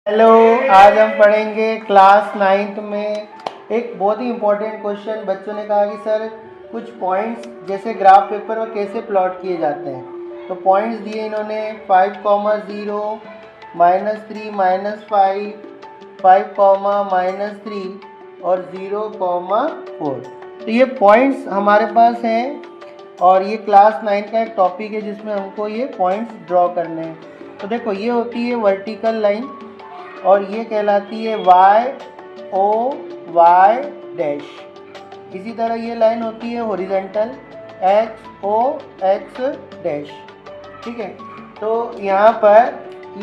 Hello, आज हम पढ़ेंगे क्लास 9th में एक बहुत ही इम्पोर्टेंट क्वेश्चन। बच्चों ने कहा कि सर कुछ पॉइंट्स जैसे ग्राफ पेपर में कैसे प्लॉट किए जाते हैं। तो पॉइंट्स दिए इन्होंने 5, 0, -3, -5, 5, -3 और 0, 4। तो ये पॉइंट्स हमारे पास हैं और ये क्लास 9 का एक टॉपिक है जिसमें हमको ये पॉइंट्स ड्रॉ करने हैं। तो देखो, ये होती है वर्टिकल लाइन और ये कहलाती है YOY डैश। इसी तरह ये लाइन होती है हॉरिजॉन्टल XOX डैश। ठीक है, तो यहाँ पर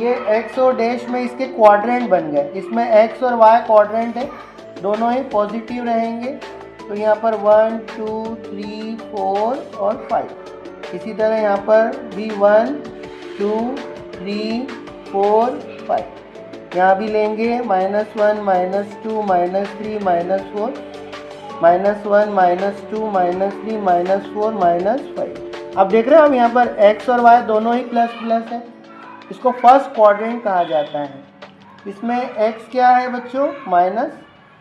ये X और डैश में इसके क्वाड्रेंट बन गए। इसमें X और Y क्वाड्रेंट है, दोनों ही पॉजिटिव रहेंगे। तो यहाँ पर 1, 2, 3, 4 और 5। इसी तरह यहाँ पर भी 1, 2, 3, 4, 5। यहाँ भी लेंगे -1, -2, -3, -4, -1, -2, -3, -4, -5। अब देख रहे हो हम यहाँ पर x और y दोनों ही प्लस प्लस है। इसको फर्स्ट क्वाड्रेंट कहा जाता है। इसमें x क्या है बच्चों, माइनस,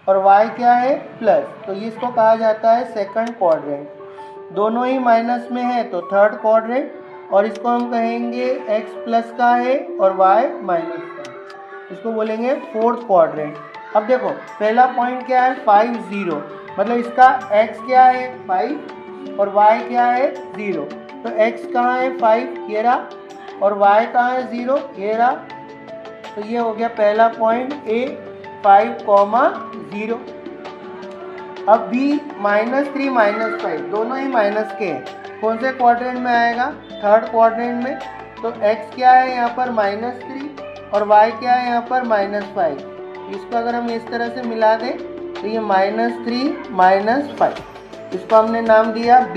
और y क्या है, प्लस। तो ये इसको कहा जाता है सेकंड क्वाड्रेंट। दोनों ही माइनस में है तो थर्ड क्वाड्रेंट, और इसको हम कहेंगे x प्लस का है और y माइनस का है, इसको बोलेंगे फोर्थ क्वाड्रेंट। अब देखो, पहला पॉइंट क्या है, 5, 0, मतलब इसका x क्या है 5 और y क्या है 0। तो x कहाँ है 5, ये रहा, और y कहाँ है 0, ये रहा। तो ये हो गया पहला पॉइंट A, 5, 0। अब B -3, -5 दोनों ही माइनस के हैं। कौन से क्वाड्रेंट में आएगा, थर्ड क्वाड्रेंट में। तो x क्या है यहाँ पर -3 और y क्या है यहाँ पर -5। इसको अगर हम इस तरह से मिला दें तो ये -3, -5, इसको हमने नाम दिया b।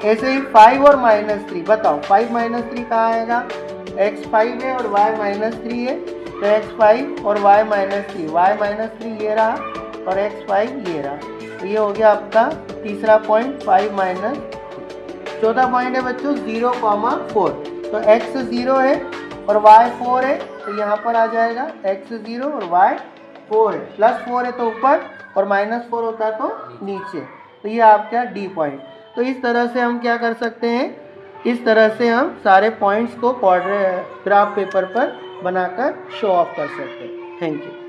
ऐसे ही 5 और -3, बताओ 5 -3 कहाँ आएगा, x 5 है और y -3 है, तो x 5 और y -3, y -3 ये रहा और x 5 ये रहा। तो ये हो गया आपका तीसरा पॉइंट 5 -3। चौथा पॉइंट है बच्चों 0, 4। तो x 0 है और y 4 है, तो यहाँ पर आ जाएगा x 0 और y 4 है। +4 है तो ऊपर और -4 होता तो नीचे। तो ये आपका D पॉइंट। तो इस तरह से हम क्या कर सकते हैं, इस तरह से हम सारे पॉइंट्स को ग्राफ पेपर पर बनाकर शो ऑफ कर सकते हैं। Thank you.